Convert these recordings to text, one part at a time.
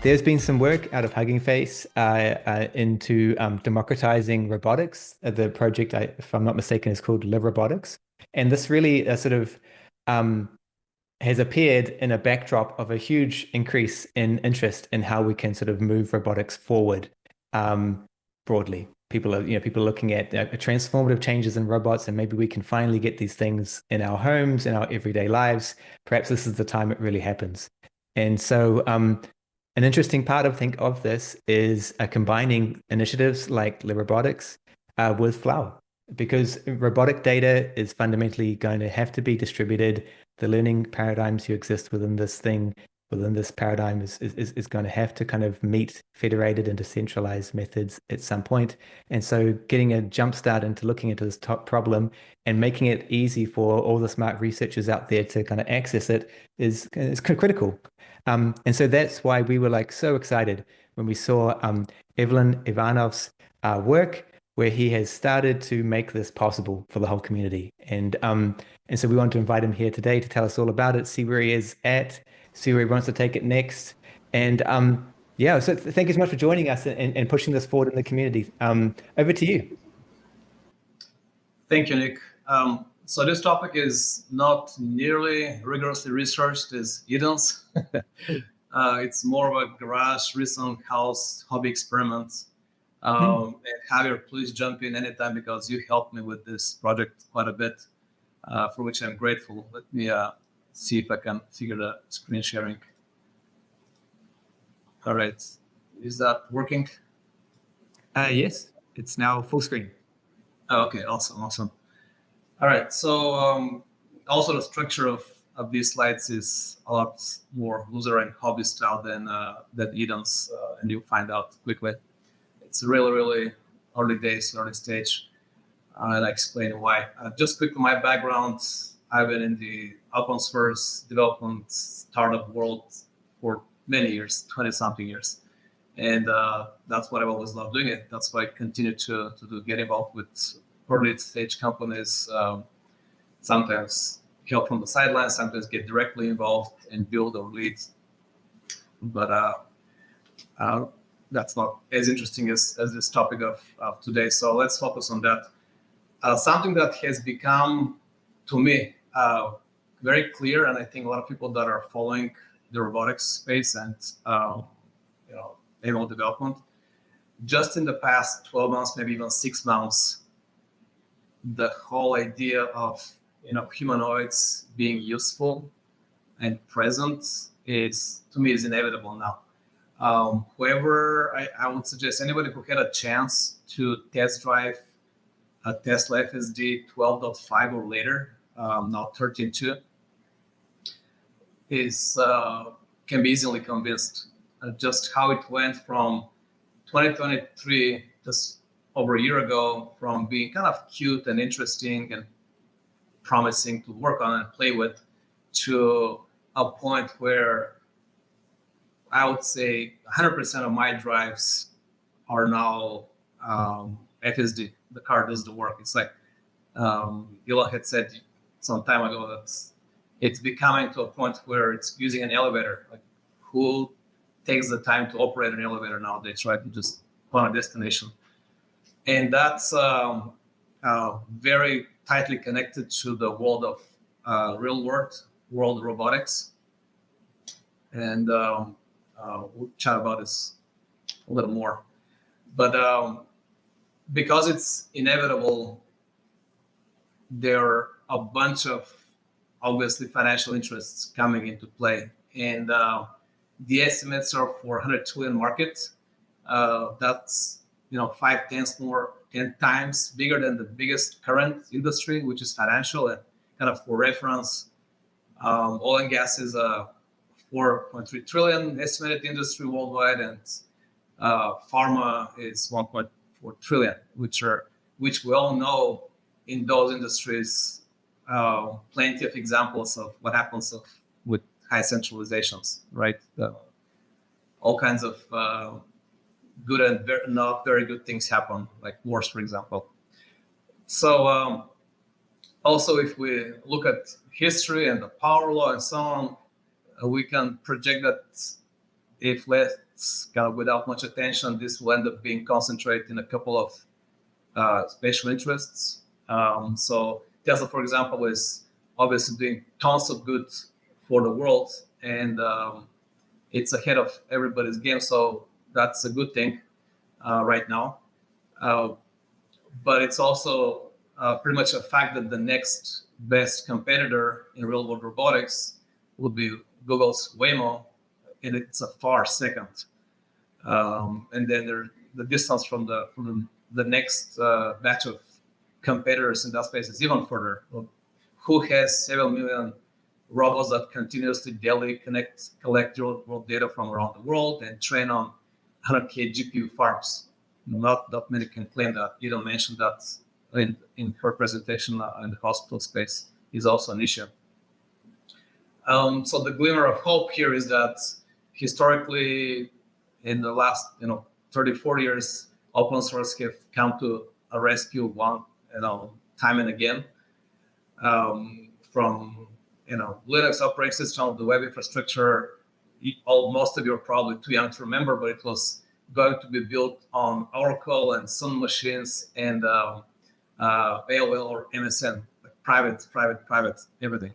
There's been some work out of Hugging Face into democratizing robotics. The project, if I'm not mistaken, is called LeRobotics. And this really sort of um, has appeared in a backdrop of a huge increase in interest in how we can sort of move robotics forward um, broadly. People are looking at transformative changes in robots, and maybe we can finally get these things in our homes, in our everyday lives. Perhaps this is the time it really happens. And so, an interesting part of think of this is combining initiatives like LeRobotics with Flower, because robotic data is fundamentally going to have to be distributed. The learning paradigms you exist within this thing, within this paradigm is going to have to kind of meet federated and decentralized methods at some point. And so getting a jump start into looking into this top problem and making it easy for all the smart researchers out there to kind of access it is critical. And so that's why we were like so excited when we saw Evelyn Ivanov's work, where he has started to make this possible for the whole community. And so we want to invite him here today to tell us all about it, see where he is at, see where he wants to take it next. And yeah, so thank you so much for joining us and pushing this forward in the community. Over to you. Thank you, Nick. So this topic is not nearly rigorously researched as Eden's. It's more of a garage, recent house, hobby experiment. And Javier, please jump in anytime because you helped me with this project quite a bit, for which I'm grateful. Let me see if I can figure the screen sharing. All right, is that working? Yes, it's now full screen. Oh, okay, awesome. All right, so also the structure of these slides is a lot more loser and hobby style than Eden's, and you'll find out quickly. It's really early days, early stage. I'll explain why. Just quickly, my background, I've been in the open source development startup world for many years, 20-something years. And that's what I've always loved doing it. That's why I continue to get involved with early stage companies, sometimes help from the sidelines, sometimes get directly involved and build or lead. But that's not as interesting as this topic of today. So let's focus on that. Something that has become, to me, very clear, and I think a lot of people that are following the robotics space and animal development, just in the past 12 months, maybe even 6 months, the whole idea of humanoids being useful and present is, to me, is inevitable now. However, I would suggest anybody who had a chance to test drive a Tesla FSD 12.5 or later, now 13.2, can be easily convinced just how it went from 2023, just over a year ago, from being kind of cute and interesting and promising to work on and play with, to a point where I would say 100% of my drives are now FSD. The car does the work. It's like Elon had said some time ago that it's becoming to a point where it's using an elevator. Like, who takes the time to operate an elevator nowadays, right? You just find a destination. And that's very tightly connected to the world of real world robotics. And we'll chat about this a little more. But because it's inevitable, there are a bunch of obviously financial interests coming into play. And the estimates are for 100 trillion market. That's 10 times bigger than the biggest current industry, which is financial. And kind of for reference, oil and gas is a 4.3 trillion estimated industry worldwide, and pharma is 1.4 trillion, which we all know in those industries. Plenty of examples of what happens with high centralizations, right? All kinds of good and not very good things happen, like wars, for example. So also, if we look at history and the power law and so on, we can project that if left kind of without much attention, this will end up being concentrated in a couple of special interests. So Tesla, for example, is obviously doing tons of good for the world, and it's ahead of everybody's game. So that's a good thing right now. But it's also pretty much a fact that the next best competitor in real-world robotics would be Google's Waymo, and it's a far second. And then the distance from the next batch of competitors in that space is even further. Who has several million robots that continuously daily collect real-world data from around the world and train on 100K GPU farms? Not that many can claim that. You don't mention that in her presentation in the hospital space is also an issue. So the glimmer of hope here is that historically, in the last 30, 40 years, open source have come to a rescue time and again. From Linux operating system, the web infrastructure. Most of you are probably too young to remember, but it was going to be built on Oracle and Sun machines and AOL or MSN, like private, everything.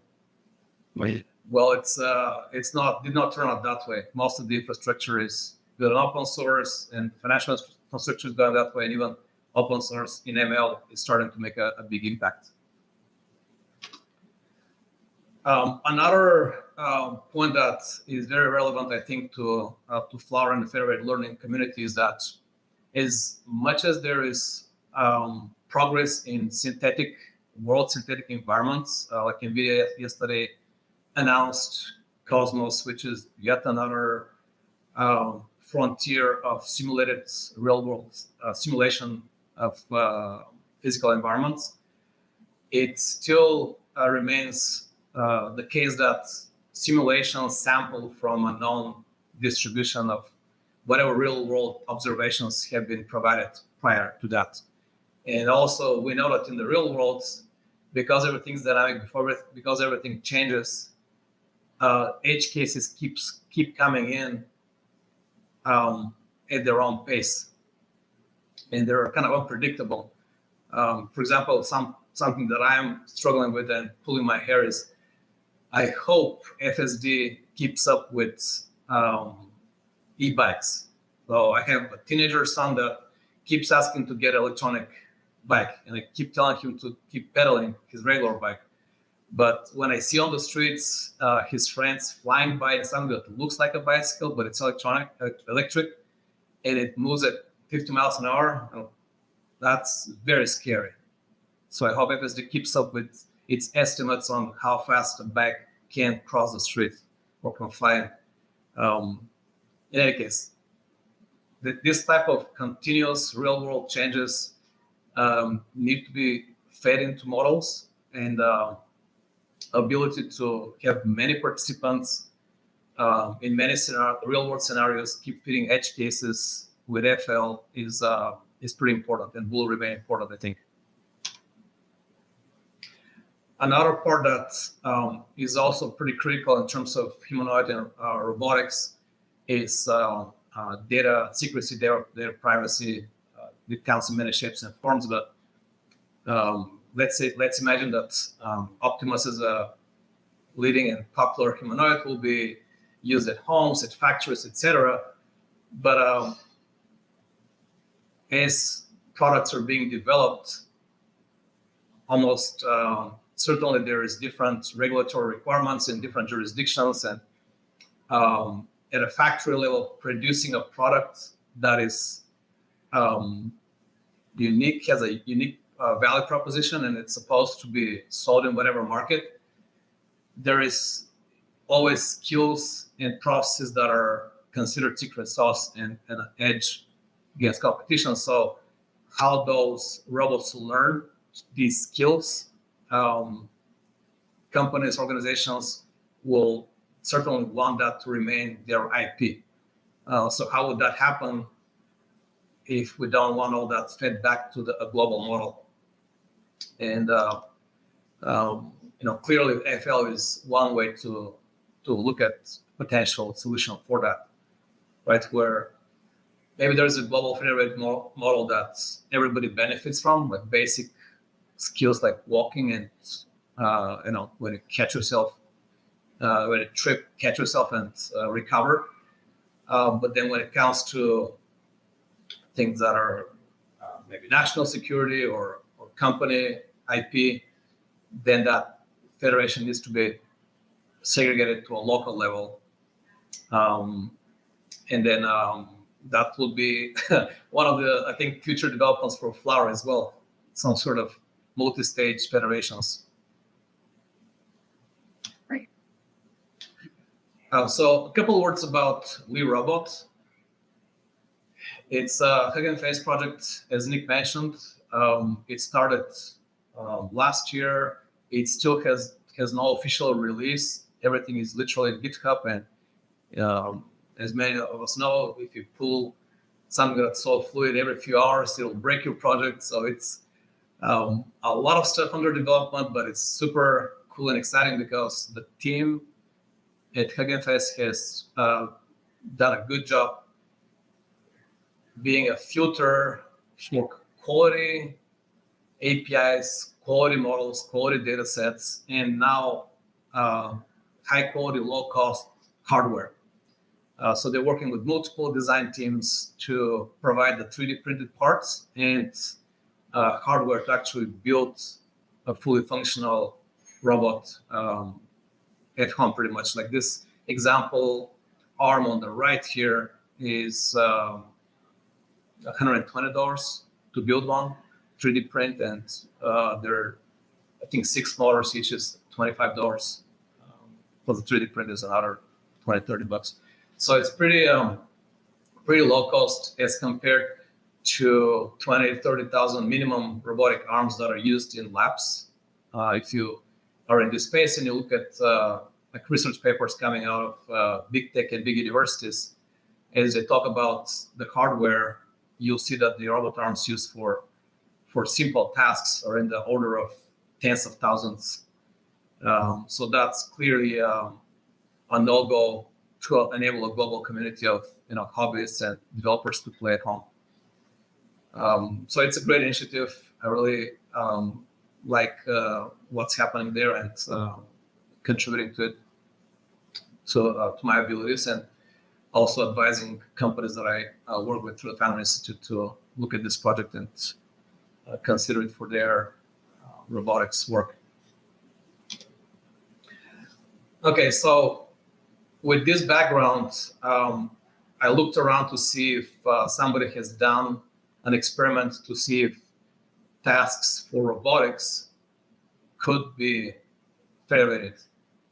Wait. Well, did not turn out that way. Most of the infrastructure is built on open source, and financial infrastructure is going that way, and even open source in ML is starting to make a big impact. Another point that is very relevant, I think, to Flower and the Federated learning community is that as much as there is progress in synthetic environments, like NVIDIA yesterday announced Cosmos, which is yet another frontier of simulated real-world simulation of physical environments, it still remains the case that simulations sample from a known distribution of whatever real-world observations have been provided prior to that. And also, we know that in the real world, because everything's dynamic, because everything changes, edge cases keep coming in at their own pace, and they're kind of unpredictable. For example, something that I'm struggling with and pulling my hair is, I hope FSD keeps up with e-bikes. So I have a teenager son that keeps asking to get an electronic bike, and I keep telling him to keep pedaling his regular bike. But when I see on the streets his friends flying by something that looks like a bicycle, but it's electric, and it moves at 50 miles an hour, that's very scary. So I hope FSD keeps up with its estimates on how fast a bike can cross the street or can fly. In any case, this type of continuous real-world changes need to be fed into models, and ability to have many participants in many real-world scenarios, keep fitting edge cases with FL is pretty important and will remain important, I think. Another part that is also pretty critical in terms of humanoid and robotics is data secrecy, data privacy. It comes in many shapes and forms, but let's imagine that Optimus is a leading and popular humanoid, will be used at homes, at factories, etc. But as products are being developed, almost certainly there is different regulatory requirements in different jurisdictions, and at a factory level, producing a product that is unique, has a unique value proposition, and it's supposed to be sold in whatever market, there is always skills and processes that are considered secret sauce and an edge against competition. So how those robots learn these skills, companies, organizations will certainly want that to remain their IP. So how would that happen if we don't want all that fed back to a global model? And clearly FL is one way to look at potential solution for that. right? Where maybe there's a global federated model that everybody benefits from, like basic skills like walking and, when you catch yourself, when you trip, catch yourself and recover. But then when it comes to things that are maybe national security or company IP, then that federation needs to be segregated to a local level. And then that will be one of the, I think, future developments for Flower as well, some sort of multi-stage federations. Right. So a couple of words about LeRobot. It's a Hugging Face project, as Nick mentioned. It started last year. It still has no official release. Everything is literally in GitHub, and as many of us know, if you pull something that's so fluid every few hours, it'll break your project. So it's a lot of stuff under development, but it's super cool and exciting because the team at Hugging Face has done a good job being a filter for quality APIs, quality models, quality data sets, and now high quality, low cost hardware. So they're working with multiple design teams to provide the 3D printed parts and hardware to actually build a fully functional robot at home, pretty much. Like this example arm on the right here is $120 to build one 3D print, and there are, I think, 6 motors, each is $25. Plus the 3D print is another $20-$30. So it's pretty low cost as compared to 20,000-30,000 minimum robotic arms that are used in labs. If you are in this space and you look at like research papers coming out of big tech and big universities, as they talk about the hardware, you'll see that the robot arms used for simple tasks are in the order of tens of thousands. So that's clearly a no-go to enable a global community of hobbyists and developers to play at home. So it's a great initiative. I really like what's happening there and contributing to it, to my abilities, and also advising companies that I work with through the Founder Institute to look at this project and consider it for their robotics work. Okay, so with this background, I looked around to see if somebody has done an experiment to see if tasks for robotics could be federated.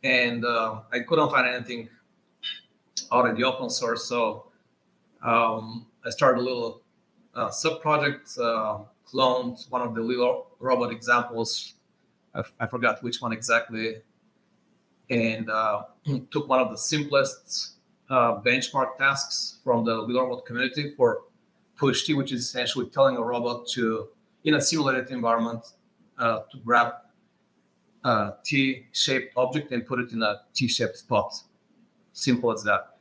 And I couldn't find anything out in the open source. So I started a little sub-project, cloned one of the LeRobot examples. I forgot which one exactly. And took one of the simplest benchmark tasks from the LeRobot community for push T, which is essentially telling a robot to, in a simulated environment, to grab a T-shaped object and put it in a T-shaped spot. Simple as that.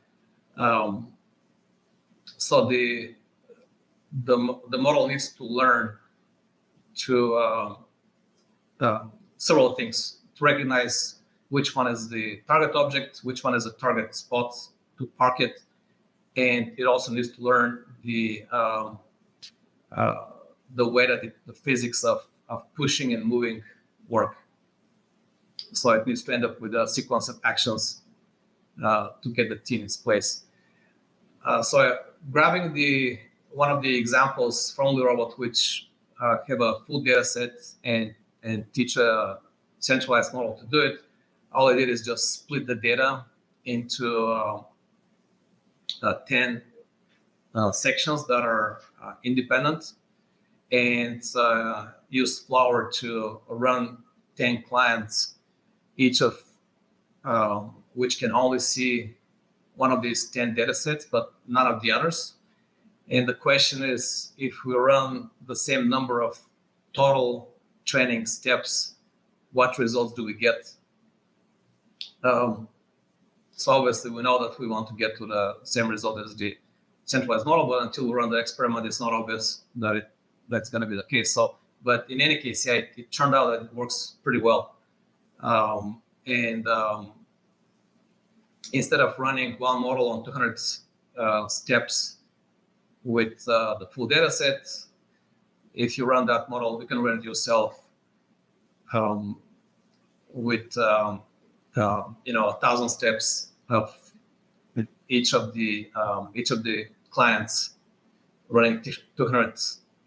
So the model needs to learn to several things, to recognize which one is the target object, which one is a target spot to park it, and it also needs to learn the way that the physics of pushing and moving work. So it needs to end up with a sequence of actions to get the T in its place. So grabbing one of the examples from LeRobot, which have a full data set and teach a centralized model to do it, all I did is just split the data into 10 sections that are independent, and use Flower to run 10 clients, each of which can only see one of these 10 data sets, but none of the others. And the question is, if we run the same number of total training steps, what results do we get? So obviously we know that we want to get to the same result as the centralized model, but until we run the experiment, it's not obvious that that's going to be the case. So, but in any case, yeah, it turned out that it works pretty well. And instead of running one model on 200 steps with the full data set, if you run that model, you can run it yourself with 1,000 steps of each of the clients running 200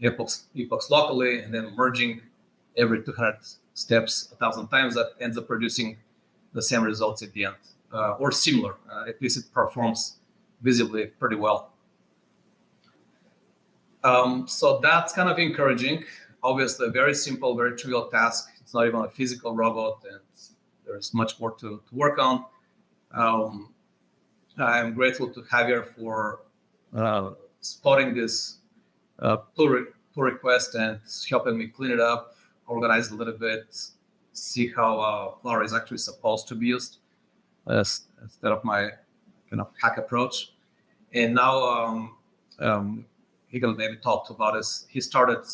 epochs locally, and then merging every 200 steps 1,000 times. That ends up producing the same results at the end, or similar. At least it performs visibly pretty well. So that's kind of encouraging. Obviously, a very simple, very trivial task. It's not even a physical robot, and there's much more to work on. I'm grateful to Javier for spotting this pull request and helping me clean it up, organize a little bit, see how Flower is actually supposed to be used instead of my kind of hack approach. And now Hegel maybe talked about this. He started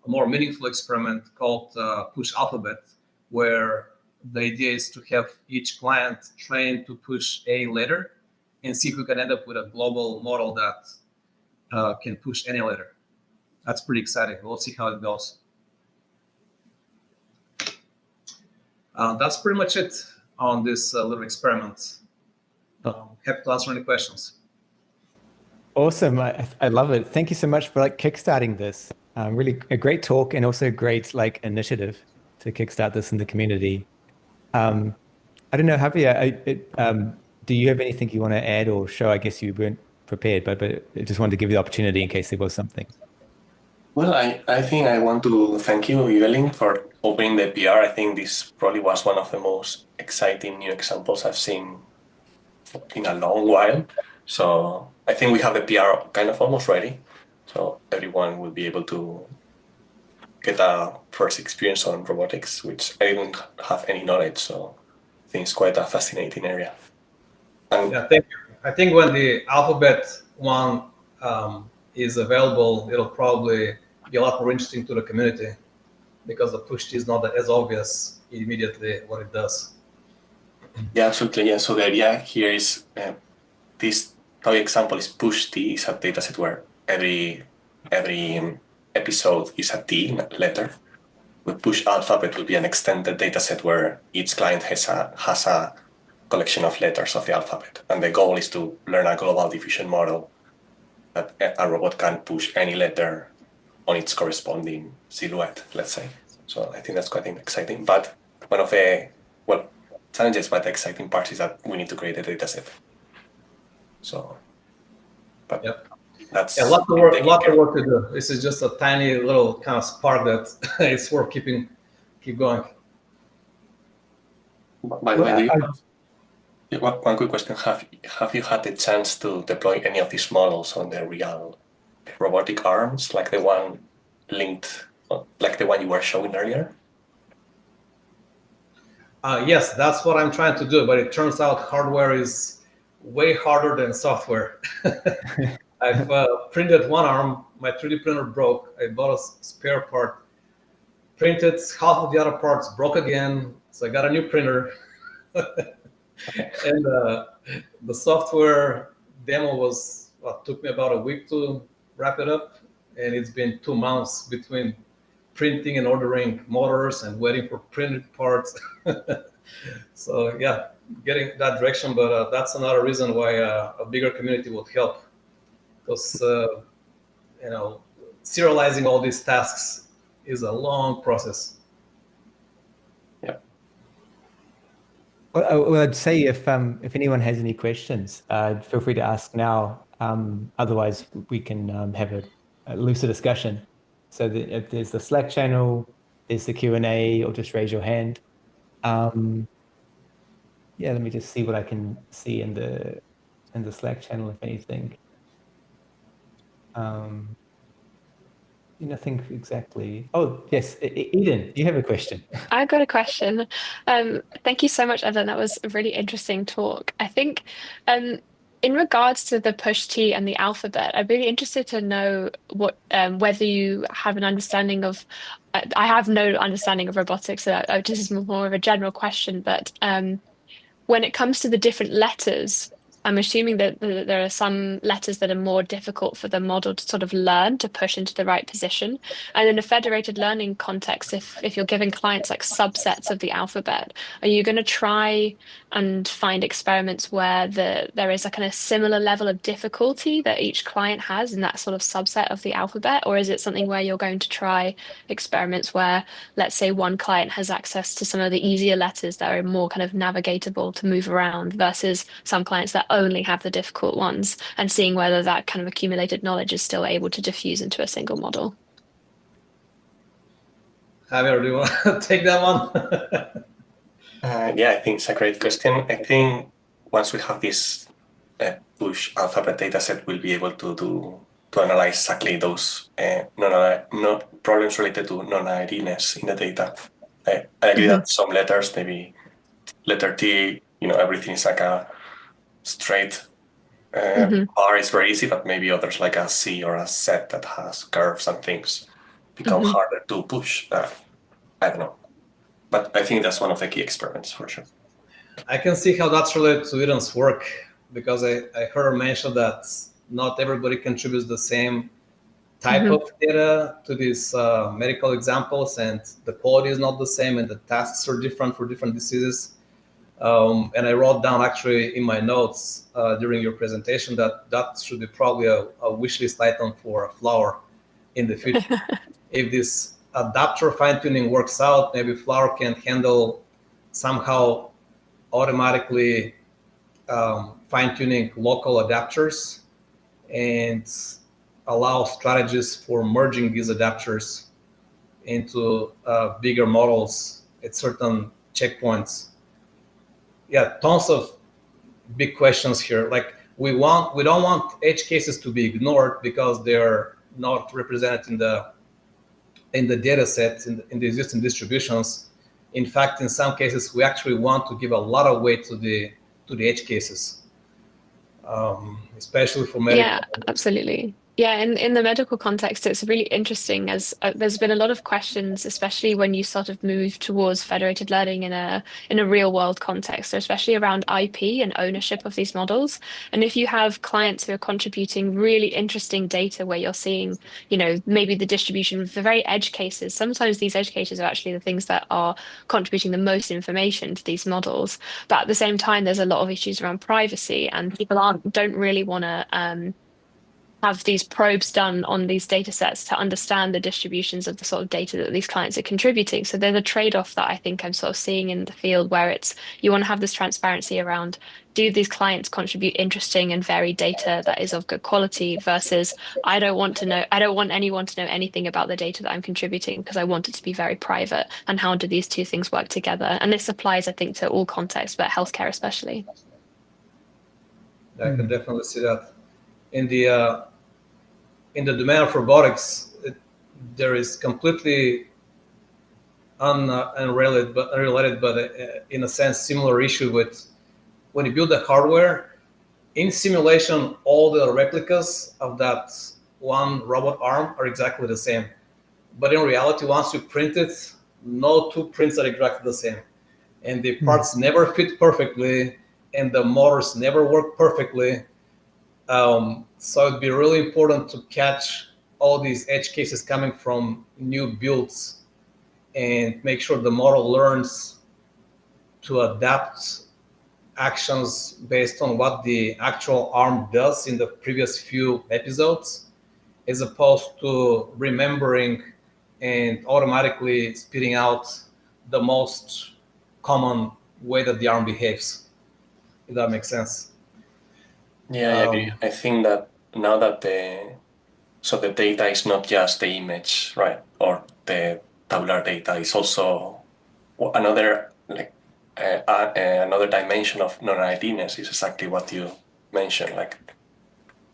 a more meaningful experiment called Push Alphabet, where the idea is to have each client trained to push a letter and see if we can end up with a global model that can push any letter. That's pretty exciting. We'll see how it goes. That's pretty much it on this little experiment. Happy to answer any questions. Awesome. I love it. Thank you so much for kickstarting this. Really a great talk and also a great initiative to kickstart this in the community. I don't know, Javier, do you have anything you want to add or show? I guess you weren't prepared, but I just wanted to give you the opportunity in case there was something. Well, I think I want to thank you, Evelyn, for opening the PR. I think this probably was one of the most exciting new examples I've seen in a long while. So I think we have the PR kind of almost ready. So everyone will be able to get a first experience on robotics, which I didn't have any knowledge. So I think it's quite a fascinating area. And yeah, thank you. I think when the Alphabet one is available, it'll probably be a lot more interesting to the community because the push is not as obvious immediately what it does. Yeah, absolutely. Yeah. So the idea here is this toy example is push T is a dataset where every episode is a T letter. With push alphabet will be an extended dataset where each client has a collection of letters of the alphabet. And the goal is to learn a global diffusion model that a robot can push any letter on its corresponding silhouette, let's say. So I think that's quite exciting. But one of the challenges, but the exciting part is that we need to create a dataset. So, but yep. That's a lot of work to do. This is just a tiny little kind of spark that it's worth keep going. By the way, one quick question: Have you had the chance to deploy any of these models on the real robotic arms, like the one linked, like the one you were showing earlier? Yes, that's what I'm trying to do, but it turns out hardware is way harder than software. I've printed one arm, my 3D printer broke, I bought a spare part, printed half of the other parts, broke again, so I got a new printer. And the software demo took me about a week to wrap it up, and it's been 2 months between printing and ordering motors and waiting for printed parts. So yeah, getting that direction, but that's another reason why a bigger community would help, because serializing all these tasks is a long process. Yeah. Well, I'd say if anyone has any questions, feel free to ask now. Otherwise, we can have a looser discussion. So if there's the Slack channel, there's the Q&A, or just raise your hand. Yeah, let me just see what I can see in the Slack channel, if anything. think exactly. Oh, yes, Eden, you have a question. I've got a question. Thank you so much, Evan. That was a really interesting talk. I think, in regards to the push T and the alphabet, I'm really interested to know what whether you have an understanding of. I have no understanding of robotics, so this is more of a general question. But when it comes to the different letters, I'm assuming that there are some letters that are more difficult for the model to sort of learn to push into the right position. And in a federated learning context, if you're giving clients like subsets of the alphabet, are you going to try and find experiments where there is a kind of similar level of difficulty that each client has in that sort of subset of the alphabet? Or is it something where you're going to try experiments where, let's say, one client has access to some of the easier letters that are more kind of navigatable to move around versus some clients that only have the difficult ones, and seeing whether that kind of accumulated knowledge is still able to diffuse into a single model? Javier, do you want to take that one? Yeah, I think it's a great question. I think once we have this push alphabet data set, we'll be able to analyze exactly those problems related to non-idiness in the data. I agree that some letters, maybe letter T, everything is like a straight R is very easy, but maybe others like a C or a Z that has curves and things become harder to push. I don't know. But I think that's one of the key experiments for sure. I can see how that's related to Eden's work, because I heard her mention that not everybody contributes the same type of data to these medical examples, and the quality is not the same, and the tasks are different for different diseases. And I wrote down actually in my notes during your presentation that should be probably a wish list item for a flower in the future. If this adapter fine-tuning works out, maybe flower can handle somehow automatically fine-tuning local adapters and allow strategies for merging these adapters into bigger models at certain checkpoints. Yeah, tons of big questions here. Like we don't want edge cases to be ignored because they're not represented in the data set in the existing distributions. In fact, in some cases, we actually want to give a lot of weight to the edge cases, especially for medical. Yeah, absolutely. Yeah, in the medical context, it's really interesting as there's been a lot of questions, especially when you sort of move towards federated learning in a real world context, so especially around IP and ownership of these models. And if you have clients who are contributing really interesting data where you're seeing, maybe the distribution of the very edge cases, sometimes these edge cases are actually the things that are contributing the most information to these models. But at the same time, there's a lot of issues around privacy, and people don't really want to have these probes done on these data sets to understand the distributions of the sort of data that these clients are contributing. So there's a trade-off that I think I'm sort of seeing in the field where it's you want to have this transparency around, do these clients contribute interesting and varied data that is of good quality versus I don't want anyone to know anything about the data that I'm contributing because I want it to be very private. And how do these two things work together? And this applies, I think, to all contexts, but healthcare especially. I can definitely see that. In the domain of robotics, there is completely unrelated, but in a sense similar issue with when you build the hardware. In simulation, all the replicas of that one robot arm are exactly the same. But in reality, once you print it, no two prints are exactly the same. And the parts never fit perfectly, and the motors never work perfectly. So it'd be really important to catch all these edge cases coming from new builds and make sure the model learns to adapt actions based on what the actual arm does in the previous few episodes, as opposed to remembering and automatically spitting out the most common way that the arm behaves, if that makes sense. Yeah, I agree. I think that now that the data is not just the image, right, or the tabular data, is also another another dimension of non-idiness is exactly what you mentioned. Like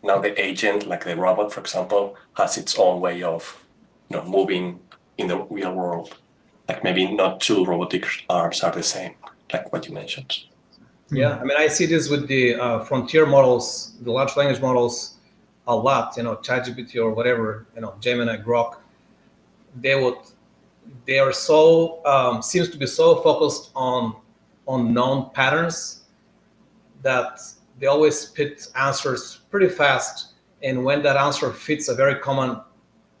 now the agent, like the robot, for example, has its own way of moving in the real world. Like maybe not two robotic arms are the same, like what you mentioned. Yeah, I mean, I see this with the frontier models, the large language models, a lot. ChatGPT or whatever, Gemini, Grok. They are so seems to be so focused on known patterns that they always spit answers pretty fast. And when that answer fits a very common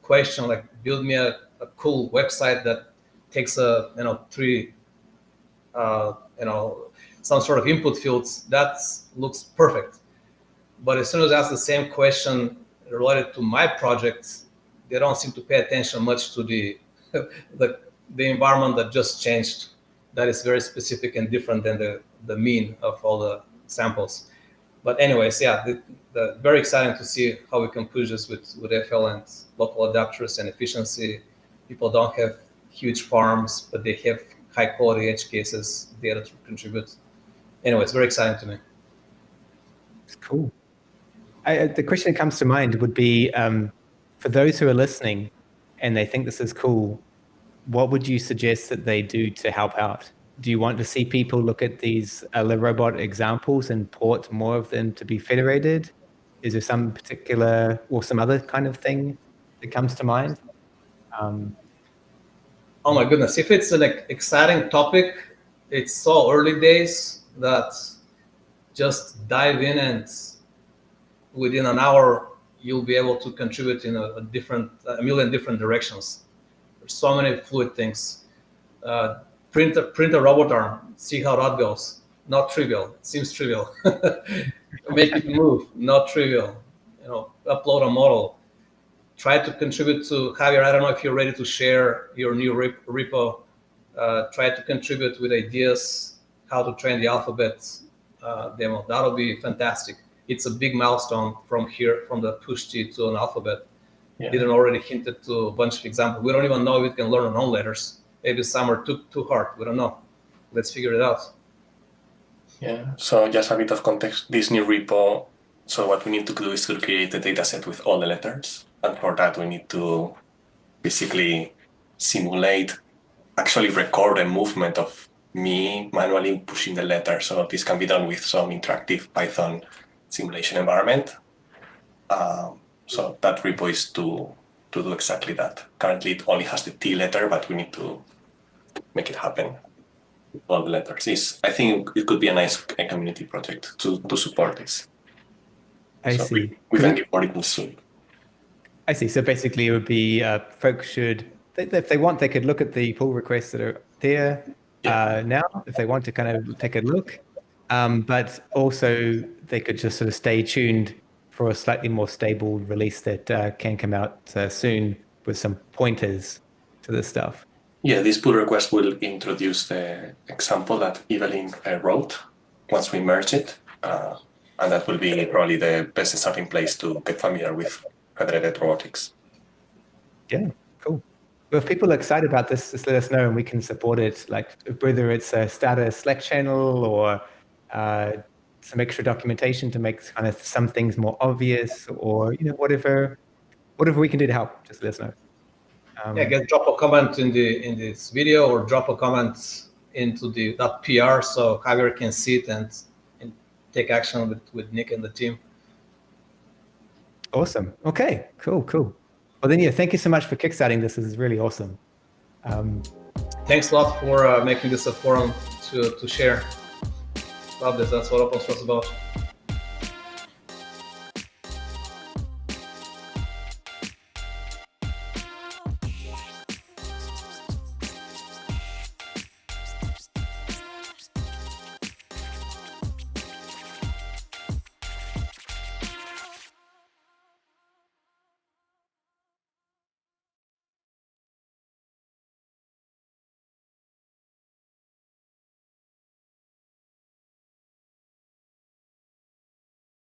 question, like build me a cool website that takes three some sort of input fields, that looks perfect. But as soon as I ask the same question related to my project, they don't seem to pay attention much to the the environment that just changed. That is very specific and different than the mean of all the samples. But anyways, yeah, the very exciting to see how we can push this with FL and local adapters and efficiency. People don't have huge farms, but they have high quality edge cases, data to contribute. Anyway, it's very exciting to me. It's cool. The question that comes to mind would be, for those who are listening and they think this is cool, what would you suggest that they do to help out? Do you want to see people look at these LeRobot examples and port more of them to be federated? Is there some particular or some other kind of thing that comes to mind? Oh my goodness, if it's an exciting topic, it's so early days that just dive in and within an hour, you'll be able to contribute in a million different directions. There's so many fluid things. Print a robot arm, see how that goes. Not trivial. It seems trivial. Make it move. Not trivial. Upload a model. Try to contribute to Javier. I don't know if you're ready to share your new repo. Try to contribute with ideas how to train the alphabet demo. That'll be fantastic. It's a big milestone from the push-T to an alphabet. Yeah. Didn't already hinted to a bunch of examples. We don't even know if it can learn our own letters. Maybe some are too hard. We don't know. Let's figure it out. Yeah. So just a bit of context. This new repo. So what we need to do is to create a data set with all the letters, and for that we need to basically simulate, actually record the movement of me manually pushing the letter. So this can be done with some interactive Python simulation environment. So that repo is to do exactly that. Currently, it only has the T letter, but we need to make it happen. All the letters. I think it could be a nice community project to support this. I see. We can give more details soon. I see. So basically, it would be folks should, if they want, they could look at the pull requests that are there now, if they want to kind of take a look. But also, they could just sort of stay tuned for a slightly more stable release that can come out soon with some pointers to this stuff. Yeah, this pull request will introduce the example that Evelyn wrote once we merge it. And that will be probably the best starting place to get familiar with Federated Robotics. Yeah, cool. Well, if people are excited about this, just let us know and we can support it, like whether it's a starter Slack channel or some extra documentation to make kind of some things more obvious, or whatever we can do to help, just let us know. Drop a comment in this video or drop a comment into that PR so Javier can see it and take action with Nick and the team. Awesome. Okay, cool. Well then, thank you so much for kickstarting this. This is really awesome. Thanks a lot for making this a forum to share about this. That's what open source is about.